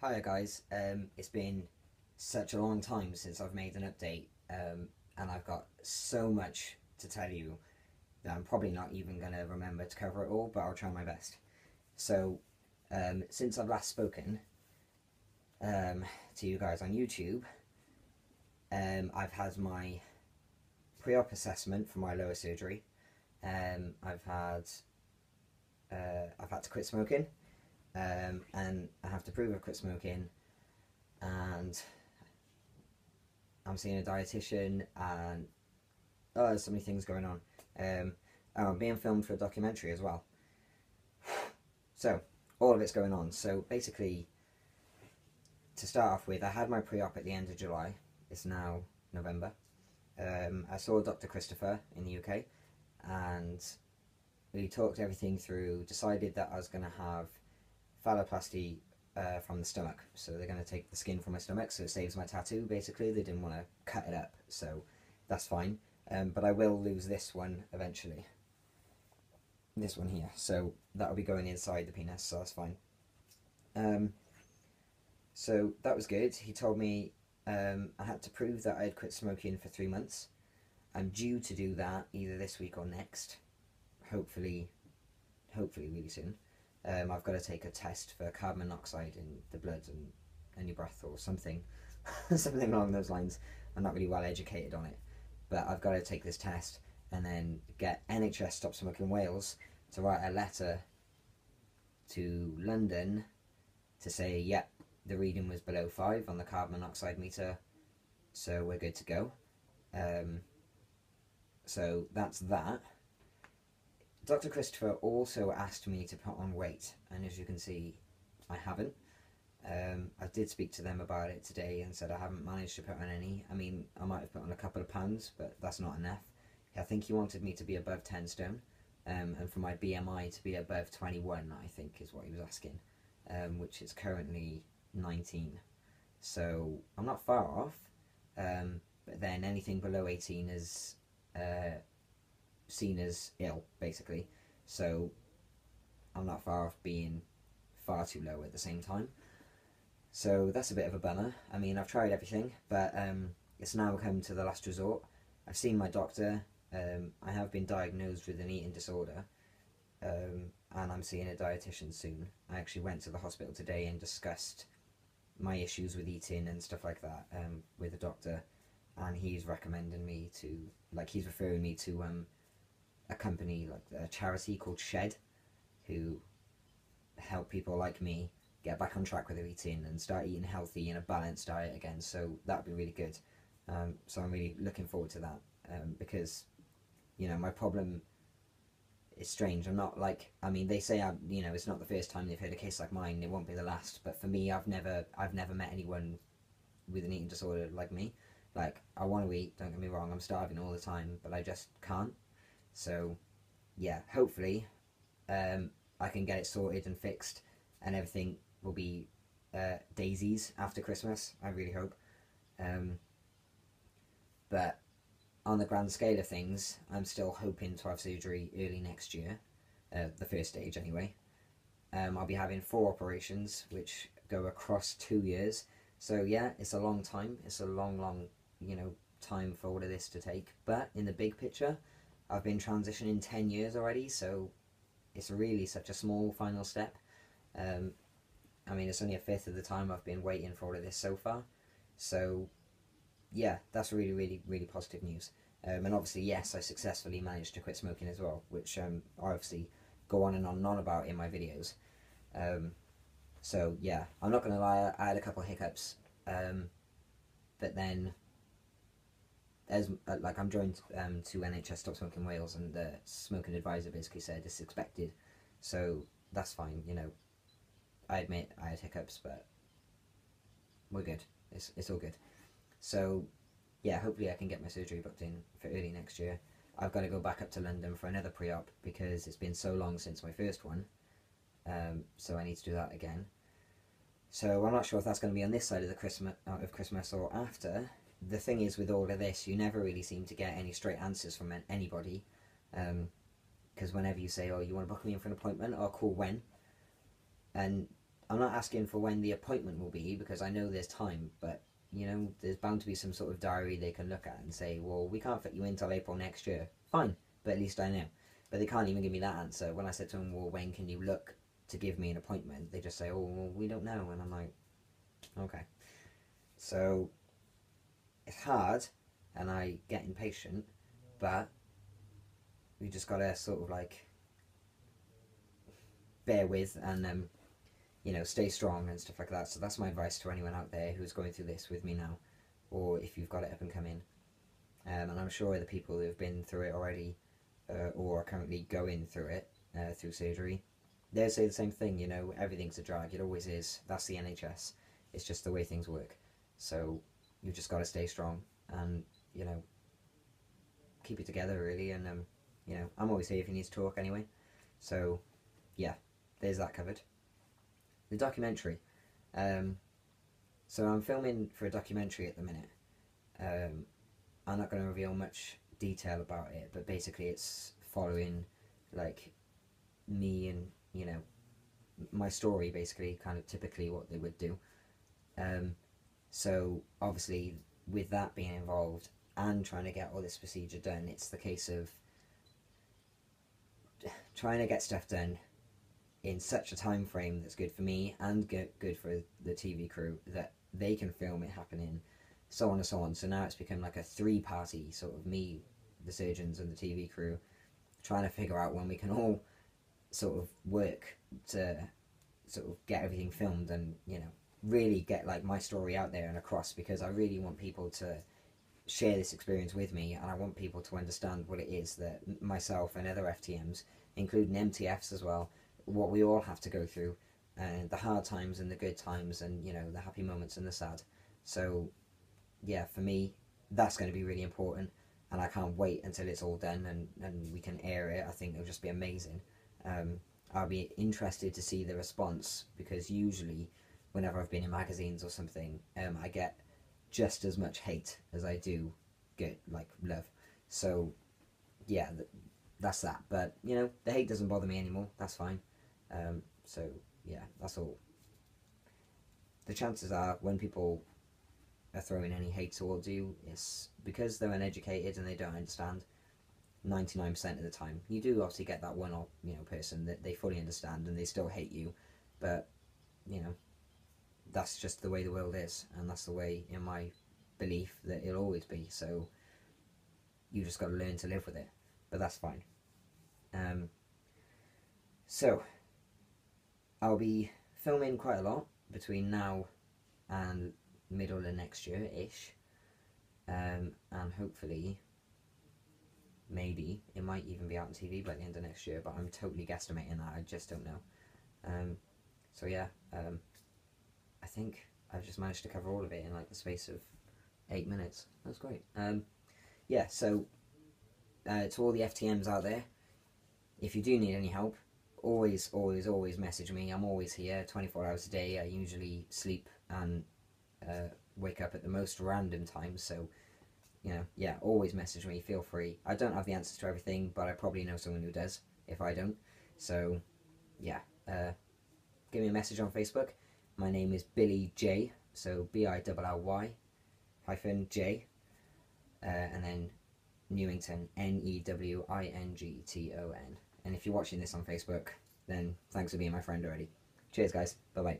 Hiya guys, it's been such a long time since I've made an update, and I've got so much to tell you that I'm probably not even going to remember to cover it all, but I'll try my best. So, since I've last spoken to you guys on YouTube, I've had my pre-op assessment for my lower surgery. I've had to quit smoking, and I have to prove I've quit smoking, and I'm seeing a dietitian, and there's so many things going on. I'm being filmed for a documentary as well. So all of it's going on. So basically, to start off with, I had my pre-op at the end of July. It's now November. I saw Dr. Christopher in the UK, and we talked everything through, decided that I was going to have phalloplasty from the stomach. So they're going to take the skin from my stomach, so it saves my tattoo, basically. They didn't want to cut it up, so that's fine. But I will lose this one eventually. This one here. So that'll be going inside the penis, so that's fine. So that was good. He told me I had to prove that I had quit smoking for 3 months. I'm due to do that either this week or next. Hopefully really soon. I've got to take a test for carbon monoxide in the blood and in your breath or something. Something along those lines. I'm not really well educated on it. But I've got to take this test and then get NHS Stop Smoking Wales to write a letter to London to say, yep, the reading was below 5 on the carbon monoxide meter, so we're good to go. So that's that. Dr. Christopher also asked me to put on weight, and as you can see, I haven't. I did speak to them about it today and said I haven't managed to put on any. I mean, I might have put on a couple of pounds, but that's not enough. I think he wanted me to be above 10 stone, and for my BMI to be above 21, I think is what he was asking, which is currently 19. So I'm not far off, but then anything below 18 is seen as ill, basically. So I'm not far off being far too low at the same time. So that's a bit of a bummer. I mean, I've tried everything, but it's now come to the last resort. I've seen my doctor. I have been diagnosed with an eating disorder, and I'm seeing a dietitian soon. I actually went to the hospital today and discussed my issues with eating and stuff like that with a doctor, and he's recommending me to, he's referring me to a company, a charity called Shed, who help people like me get back on track with their eating and start eating healthy and a balanced diet again. So that'd be really good. So I'm really looking forward to that, because, you know, my problem is strange. I'm not I mean, they say it's not the first time they've heard a case like mine. It won't be the last. But for me, I've never met anyone with an eating disorder like me. I want to eat. Don't get me wrong. I'm starving all the time, but I just can't. So yeah, hopefully, I can get it sorted and fixed, and everything will be daisies after Christmas. I really hope. But on the grand scale of things, I'm still hoping to have surgery early next year, the first stage anyway. I'll be having 4 operations, which go across 2 years. So yeah, it's a long time. It's a long, time for all of this to take. But in the big picture, I've been transitioning 10 years already, so it's really such a small final step. I mean, it's only a fifth of the time I've been waiting for all of this so far. So yeah, that's really positive news. And obviously, yes, I successfully managed to quit smoking as well, which I obviously go on and on about in my videos. So yeah, I'm not going to lie, I had a couple of hiccups, but then as I'm joined to NHS Stop Smoking Wales, and the smoking advisor basically said it's expected, so that's fine. I admit I had hiccups, but we're good. It's all good. So yeah, hopefully I can get my surgery booked in for early next year. I've got to go back up to London for another pre-op because it's been so long since my first one, so I need to do that again. So I'm not sure if that's going to be on this side of the Christmas or after. The thing is, with all of this, you never really seem to get any straight answers from anybody, because whenever you say, oh, you want to book me in for an appointment, oh cool, when? And I'm not asking for when the appointment will be because I know there's time, but you know, there's bound to be some sort of diary they can look at and say, well, we can't fit you in till April next year. Fine, but at least I know. But they can't even give me that answer. When I said to them, well, when can you look to give me an appointment? They just say, oh, well, we don't know. And I'm like, okay. So it's hard, and I get impatient, but we just gotta sort of like bear with and you know, stay strong and stuff like that. So that's my advice to anyone out there who's going through this with me now, or if you've got it up and coming. And I'm sure the people who have been through it already, or are currently going through it through surgery, they'll say the same thing. You know, everything's a drag. It always is. That's the NHS. It's just the way things work. So you just got to stay strong and, you know, keep it together really. And you know, I'm always here if you need to talk anyway. So yeah, there's that covered. The documentary. So I'm filming for a documentary at the minute. I'm not going to reveal much detail about it, but basically it's following like me and, you know, my story, basically, kind of typically what they would do. So obviously with that being involved and trying to get all this procedure done, it's the case of trying to get stuff done in such a time frame that's good for me and good for the TV crew, that they can film it happening, so on and so on. So now it's become like a three-party sort of, me, the surgeons and the TV crew, trying to figure out when we can all sort of work to sort of get everything filmed and, you know, really get like my story out there and across, because I really want people to share this experience with me, and I want people to understand what it is that myself and other FTMs, including MTFs as well, what we all have to go through, and the hard times and the good times, and, you know, the happy moments and the sad. So yeah, for me, that's going to be really important, and I can't wait until it's all done and we can air it. I think it'll just be amazing. I'll be interested to see the response, because usually whenever I've been in magazines or something, I get just as much hate as I do get like love. So yeah, that's that. But you know, the hate doesn't bother me anymore. That's fine. So yeah, that's all. The chances are when people are throwing any hate towards you, it's because they're uneducated and they don't understand. 99% of the time, you do obviously get that one, or you know, person that they fully understand and they still hate you, but you know, that's just the way the world is, and that's the way, in my belief, that it'll always be. So you just got to learn to live with it, but that's fine. So I'll be filming quite a lot between now and middle of next year ish, and hopefully maybe it might even be out on TV by the end of next year, but I'm totally guesstimating that. I just don't know. So yeah, I think I've just managed to cover all of it in like the space of 8 minutes. That's great. Yeah, so to all the FTMs out there, if you do need any help, always message me. I'm always here 24 hours a day. I usually sleep and wake up at the most random times, so you know, yeah, always message me, feel free. I don't have the answers to everything, but I probably know someone who does if I don't. So yeah, give me a message on Facebook. My name is Billy J, so BILLY hyphen J, and then Newington, NEWINGTON. And if you're watching this on Facebook, then thanks for being my friend already. Cheers guys, bye bye.